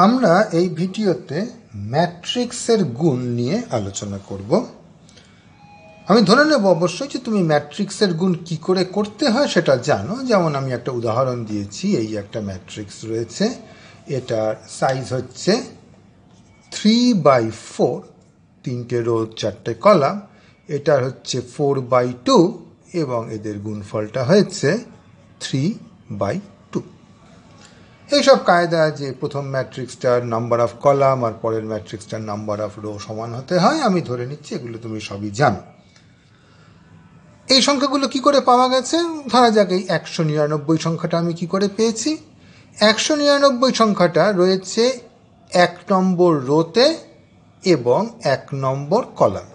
আমরা এই ভিডিওতে ম্যাট্রিক্সের গুণ নিয়ে আলোচনা করব। আমি ধরে নেব অবশ্যই যে তুমি ম্যাট্রিক্সের গুণ কি করে করতে হয় সেটা জানো। যেমন আমি একটা উদাহরণ দিয়েছি, এই একটা ম্যাট্রিক্স রয়েছে, এটার সাইজ হচ্ছে 3/4, 3টে রো 4টে কলাম, এটার হচ্ছে 4/2 এবং এদের গুণফলটা হয়েছে 3/2। এইসব কায়দা যে প্রথম ম্যাট্রিক্সটার নাম্বার অফ কলাম আর পরের ম্যাট্রিক্সটার নাম্বার অফ রো সমান হতে হয়, আমি ধরে নিচ্ছি এগুলো তুমি সবই জানো। এই সংখ্যাগুলো কি করে পাওয়া গেছে? ধরা যাক এই 199 সংখ্যাটা আমি কি করে পেয়েছি। 199 সংখ্যাটা রয়েছে 1 নম্বর রোতে এবং 1 নম্বর কলাম।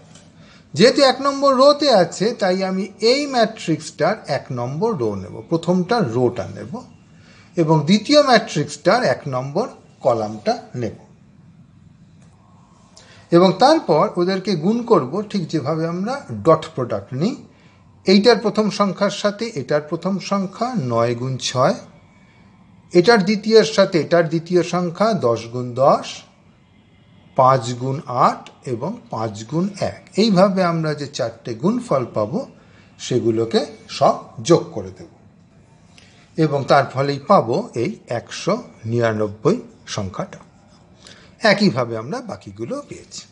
যেহেতু 1 নম্বর রোতে আছে তাই আমি এই ম্যাট্রিক্সটার 1 নম্বর রো নেব, প্রথমটা রোটা নেব, এবং দ্বিতীয় ম্যাট্রিক্সটার 1 নম্বর কলামটা নেব, এবং তারপর ওদেরকে গুণ করব ঠিক যেভাবে আমরা ডট প্রোডাক্ট নিই। এইটার প্রথম সংখ্যার সাথে এটার প্রথম সংখ্যা 9 গুণ 6, এটার দ্বিতীয়ের সাথে এটার দ্বিতীয় সংখ্যা 10 গুণ 10, 5 গুণ 8 এবং 5 গুণ 1। এইভাবে আমরা যে 4টে গুণফল পাবো সেগুলোকে সব যোগ করে দেব এবং তার ফলেই পাবো এই 199 সংখ্যাটা। একইভাবে আমরা বাকিগুলো পেয়েছি।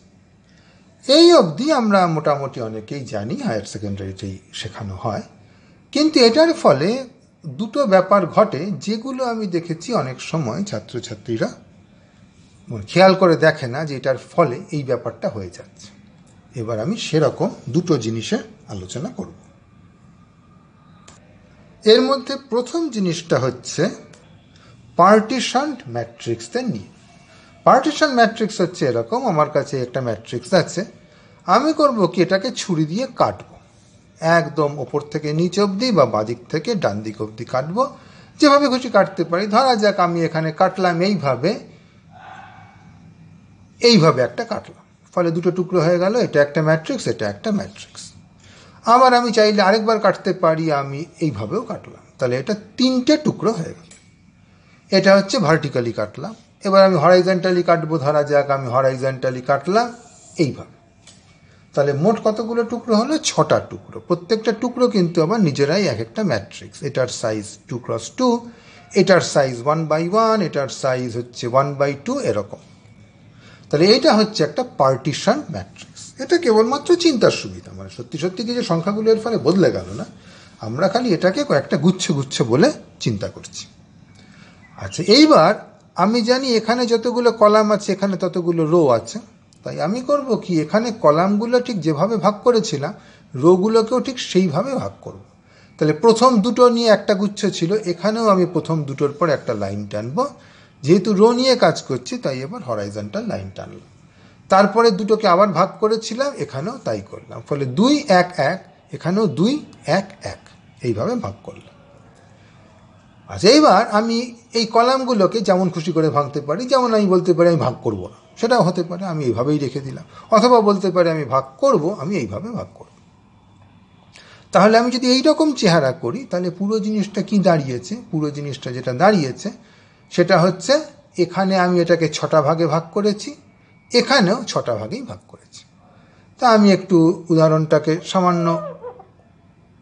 এই অবধি আমরা মোটামুটি অনেকেই জানি, হায়ার সেকেন্ডারিতেই শেখানো হয়। কিন্তু এটার ফলে দুটো ব্যাপার ঘটে যেগুলো আমি দেখেছি অনেক সময় ছাত্রছাত্রীরা খেয়াল করে দেখে না যে এটার ফলে এই ব্যাপারটা হয়ে যাচ্ছে। এবার আমি সেরকম দুটো জিনিসের আলোচনা করব। এর মধ্যে প্রথম জিনিসটা হচ্ছে পার্টিশন ম্যাট্রিক্সদের নিয়ে। পার্টিশন ম্যাট্রিক্স হচ্ছে এরকম, আমার কাছে একটা ম্যাট্রিক্স আছে, আমি করব কি এটাকে ছুরি দিয়ে কাটবো, একদম ওপর থেকে নিচ অবধি বা বাঁদিক থেকে ডান দিক অবধি কাটবো, যেভাবে খুশি কাটতে পারি। ধরা যাক আমি এখানে কাটলাম এইভাবে একটা কাটলাম, ফলে দুটো টুকরো হয়ে গেল, এটা একটা ম্যাট্রিক্স, এটা একটা ম্যাট্রিক্স। আবার আমি চাইলে আরেকবার কাটতে পারি, আমি এইভাবেও কাটলাম, তাহলে এটা 3টে টুকরো হয়ে গেল। এটা হচ্ছে ভার্টিক্যালি কাটলাম। এবার আমি হরাইজন্টালি কাটবো, ধরা যাক আমি হরাইজন্টালি কাটলাম এইভাবে, তাহলে মোট কতগুলো টুকরো হলো? 6টা টুকরো। প্রত্যেকটা টুকরো কিন্তু আবার নিজেরাই এক একটা ম্যাট্রিক্স। এটার সাইজ 2x2, এটার সাইজ 1/1, এটার সাইজ হচ্ছে 1/2, এরকম। তাহলে এটা হচ্ছে একটা পার্টিশন ম্যাট্রিক্স। এটা কেবলমাত্র চিন্তার সুবিধা, মানে সত্যি সত্যি কিছু সংখ্যাগুলো এর ফলে বদলে গেল না, আমরা খালি এটাকে কয়েকটা গুচ্ছ গুচ্ছ বলে চিন্তা করছি। আচ্ছা, এইবার আমি জানি এখানে যতগুলো কলাম আছে এখানে ততগুলো রো আছে, তাই আমি করব কি এখানে কলামগুলো ঠিক যেভাবে ভাগ করেছিলাম রোগুলোকেও ঠিক সেইভাবে ভাগ করব। তাহলে প্রথম দুটো নিয়ে একটা গুচ্ছ ছিল, এখানেও আমি প্রথম দুটোর পর একটা লাইন টানবো। যেহেতু রো নিয়ে কাজ করছি তাই এবার হরাইজন্টাল লাইন টানলাম। তারপরে দুটোকে আবার ভাগ করেছিলাম, এখানেও তাই করলাম, ফলে 2 1 1, এখানেও 2 1 1, এইভাবে ভাগ করলাম। আচ্ছা, এইবার আমি এই কলামগুলোকে যেমন খুশি করে ভাঙতে পারি। যেমন আমি বলতে পারি আমি ভাগ করব না, সেটাও হতে পারে, আমি এইভাবেই রেখে দিলাম। অথবা বলতে পারি আমি ভাগ করব, আমি এইভাবে ভাগ করব। তাহলে আমি যদি এইরকম চেহারা করি তাহলে পুরো জিনিসটা কি দাঁড়িয়েছে? পুরো জিনিসটা যেটা দাঁড়িয়েছে সেটা হচ্ছে এখানে আমি এটাকে 6টা ভাগে ভাগ করেছি, এখানেও 6টা ভাগেই ভাগ করেছি। তা আমি একটু উদাহরণটাকে সামান্য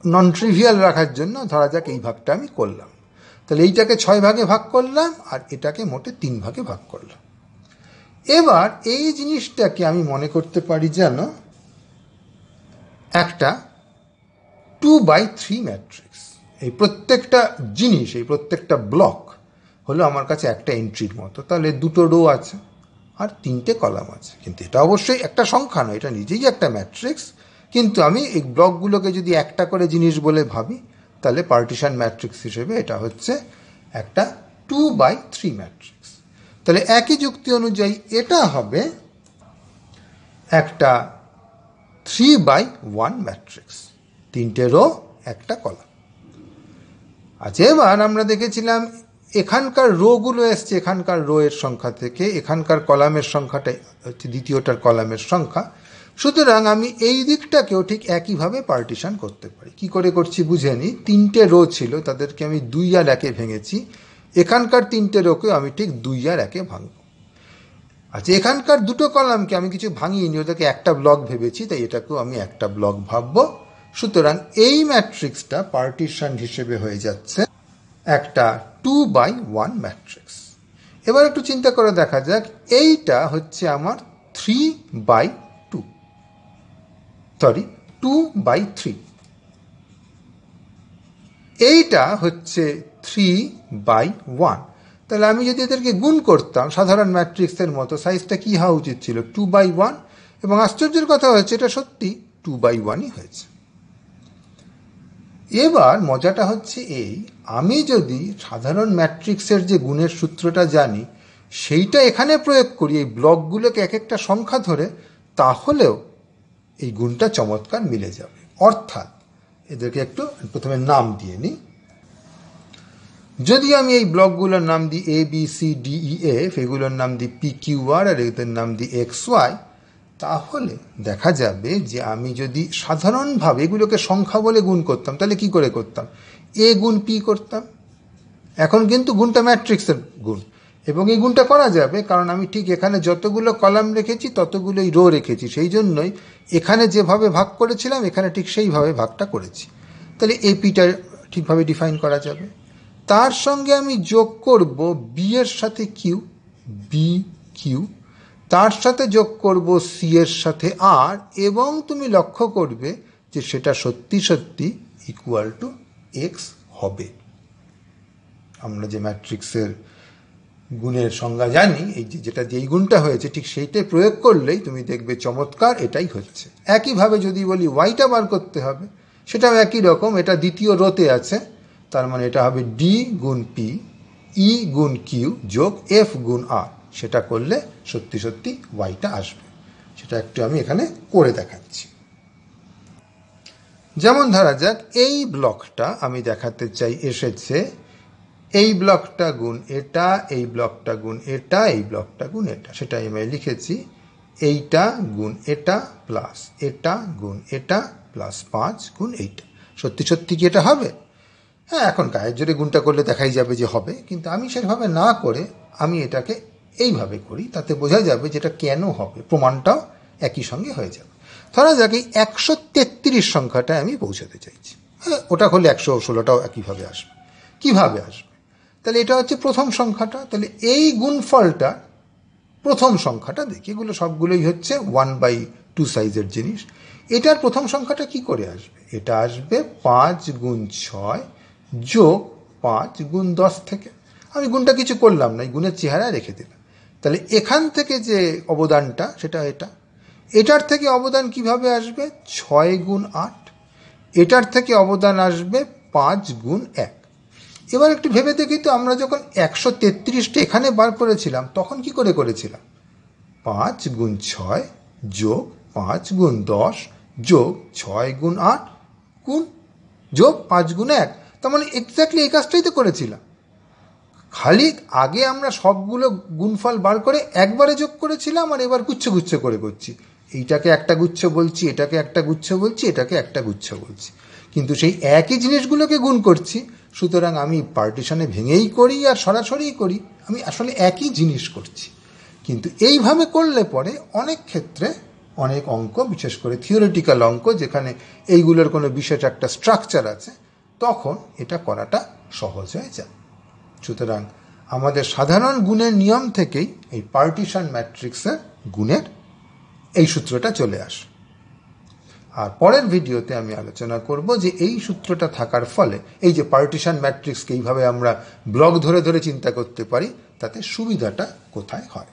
নন ট্রিভিয়াল রাখার জন্য ধরা যাক এই ভাগটা আমি করলাম। তাহলে এইটাকে 6 ভাগে ভাগ করলাম আর এটাকে মোটে 3 ভাগে ভাগ করলাম। এবার এই জিনিসটাকে আমি মনে করতে পারি যেন একটা 2/3 ম্যাট্রিক্স। এই প্রত্যেকটা জিনিস, এই প্রত্যেকটা ব্লক হলো আমার কাছে একটা এন্ট্রির মতো। তাহলে 2টো রো আছে আর 3টে কলাম আছে, কিন্তু এটা অবশ্যই একটা সংখ্যা নয়, এটা নিজেই একটা ম্যাট্রিক্স। কিন্তু আমি এই ব্লকগুলোকে যদি একটা করে জিনিস বলে ভাবি তাহলে পার্টিশন ম্যাট্রিক্স হিসেবে এটা হচ্ছে একটা 2/3 ম্যাট্রিক্স। তাহলে একই যুক্তি অনুযায়ী এটা হবে একটা 3/1 ম্যাট্রিক্স, 3টে রো একটা কলাম। আচ্ছা, এবার আমরা দেখেছিলাম এখানকার রোগুলো এসছে এখানকার রো এর সংখ্যা থেকে, এখানকার কলামের সংখ্যাটাই হচ্ছে দ্বিতীয়টার কলামের সংখ্যা। সুতরাং আমি এই দিকটাকেও ঠিক একইভাবে পার্টিশন করতে পারি। কি করে করছি বুঝে নিই। 3টে রো ছিল, তাদেরকে আমি 2 আর 1-এ ভেঙেছি। এখানকার 3টে রোকেও আমি ঠিক 2 আর 1-এ ভাঙব। আচ্ছা, এখানকার দুটো কলামকে আমি কিছু ভাঙিয়ে নিয়ে ওটাকে একটা ব্লক ভেবেছি, তাই এটাকেও আমি একটা ব্লক ভাববো। সুতরাং এই ম্যাট্রিক্সটা পার্টিশন হিসেবে হয়ে যাচ্ছে একটা 2x1 ম্যাট্রিক্স। এবার একটু চিন্তা করে দেখা যাক, এইটা হচ্ছে আমার 3x2, সরি 2x3, এইটা হচ্ছে 3x1। তাহলে আমি যদি এদেরকে গুণ করতাম সাধারণ ম্যাট্রিক্সের মতো, সাইজটা কি হওয়া উচিত ছিল? 2x1, এবং আশ্চর্যের কথা হচ্ছে এটা সত্যি 2x1ই হয়েছে। এবার মজাটা হচ্ছে এই, আমি যদি সাধারণ ম্যাট্রিক্সের যে গুণের সূত্রটা জানি সেইটা এখানে প্রয়োগ করি এই ব্লকগুলোকে এক একটা সংখ্যা ধরে, তাহলেও এই গুণটা চমৎকার মিলে যাবে। অর্থাৎ এদেরকে একটু প্রথমে নাম দিয়ে নিই। যদি আমি এই ব্লকগুলোর নাম দিই A B C D E F, এগুলোর নাম দিই পি কিউ আর, আর এদের নাম দিই এক্স ওয়াই, তাহলে দেখা যাবে যে আমি যদি সাধারণভাবে এগুলোকে সংখ্যা বলে গুণ করতাম, তাহলে কি করে করতাম? এ গুণ পি করতাম। এখন কিন্তু গুণটা ম্যাট্রিক্সের গুণ, এবং এই গুণটা করা যাবে কারণ আমি ঠিক এখানে যতগুলো কলাম রেখেছি ততগুলোই রো রেখেছি, সেই জন্যই এখানে যেভাবে ভাগ করেছিলাম এখানে ঠিক সেইভাবে ভাগটা করেছি। তাহলে এপিটা ঠিকভাবে ডিফাইন করা যাবে। তার সঙ্গে আমি যোগ করব বি এর সাথে কিউ, বি কিউ, তার সাথে যোগ করব সি এর সাথে আর, এবং তুমি লক্ষ্য করবে যে সেটা সত্যি সত্যি ইকুয়াল টু এক্স হবে। আমরা যে ম্যাট্রিক্সের গুণের সংজ্ঞা জানি, এই যেটা দিয়ে এই গুণটা হয়েছে ঠিক সেইটাই প্রয়োগ করলেই তুমি দেখবে চমৎকার এটাই হচ্ছে। একইভাবে যদি বলি ওয়াইটা বার করতে হবে, সেটাও একই রকম, এটা দ্বিতীয় রোতে আছে, তার মানে এটা হবে ডি গুণ পি, ই গুণ কিউ যোগ এফ গুণ আর, সেটা করলে সত্যি সত্যি ওয়াইটা আসবে। সেটা একটু আমি এখানে করে দেখাচ্ছি। যেমন ধরা যাক এই ব্লকটা আমি দেখাতে চাই এসেছে এই ব্লকটা গুণ এটা, এই ব্লকটা গুণ এটা, এই ব্লকটা গুণ এটা, সেটাই আমি লিখেছি এইটা গুণ এটা প্লাস এটা গুণ এটা প্লাস 5 গুণ এইটা। সত্যি সত্যি কি এটা হবে? হ্যাঁ, এখন গায়ের জোরে গুণটা করলে দেখাই যাবে যে হবে, কিন্তু আমি সেভাবে না করে আমি এটাকে এইভাবে করি, তাতে বোঝা যাবে যেটা কেন হবে, প্রমাণটাও একই সঙ্গে হয়ে যাবে। ধরা যাক এই 133 সংখ্যাটায় আমি পৌঁছাতে চাইছি, হ্যাঁ ওটা হলে 116টাও একইভাবে আসবে। কিভাবে আসবে? তাহলে এটা হচ্ছে প্রথম সংখ্যাটা, তাহলে এই গুণফলটা প্রথম সংখ্যাটা দেখি, এগুলো সবগুলোই হচ্ছে 1/2 সাইজের জিনিস। এটার প্রথম সংখ্যাটা কি করে আসবে? এটা আসবে 5 গুণ 6 যোগ 5 গুণ 10 থেকে। আমি গুণটা কিছু করলাম না, এই গুণের চেহারা রেখে দিলাম। তাহলে এখান থেকে যে অবদানটা সেটা এটার থেকে অবদান কিভাবে আসবে? 6 গুণ 8, এটার থেকে অবদান আসবে 5 গুণ 1। এবার একটু ভেবে দেখি তো, আমরা যখন 133টা এখানে বার করেছিলাম তখন কি করে করেছিলাম? 5 গুণ 6 যোগ 5 গুণ 10 যোগ 6 গুণ 8 গুণ যোগ 5 গুণ 1, তার মানে এক্স্যাক্টলি এই কাজটাই তো করেছিলাম। খালি আগে আমরা সবগুলো গুণফল বার করে একবারে যোগ করেছিলাম, আর এবার গুচ্ছ গুচ্ছ করে করছি। এইটাকে একটা গুচ্ছ বলছি, এটাকে একটা গুচ্ছ বলছি, এটাকে একটা গুচ্ছ বলছি, কিন্তু সেই একই জিনিসগুলোকে গুণ করছি। সুতরাং আমি পার্টিশনে ভেঙেই করি আর সরাসরিই করি, আমি আসলে একই জিনিস করছি। কিন্তু এইভাবে করলে পরে অনেক ক্ষেত্রে অনেক অঙ্ক, বিশেষ করে থিওরিটিক্যাল অঙ্ক যেখানে এইগুলোর কোনো বিশেষ একটা স্ট্রাকচার আছে, তখন এটা করাটা সহজ হয়ে যায়। সুতরাং আমাদের সাধারণ গুণের নিয়ম থেকেই এই পার্টিশন ম্যাট্রিক্সের গুণের এই সূত্রটা চলে আসে। আর পরের ভিডিওতে আমি আলোচনা করব যে এই সূত্রটা থাকার ফলে এই যে পার্টিশন ম্যাট্রিক্সকে এইভাবে আমরা ব্লক ধরে ধরে চিন্তা করতে পারি, তাতে সুবিধাটা কোথায় হয়।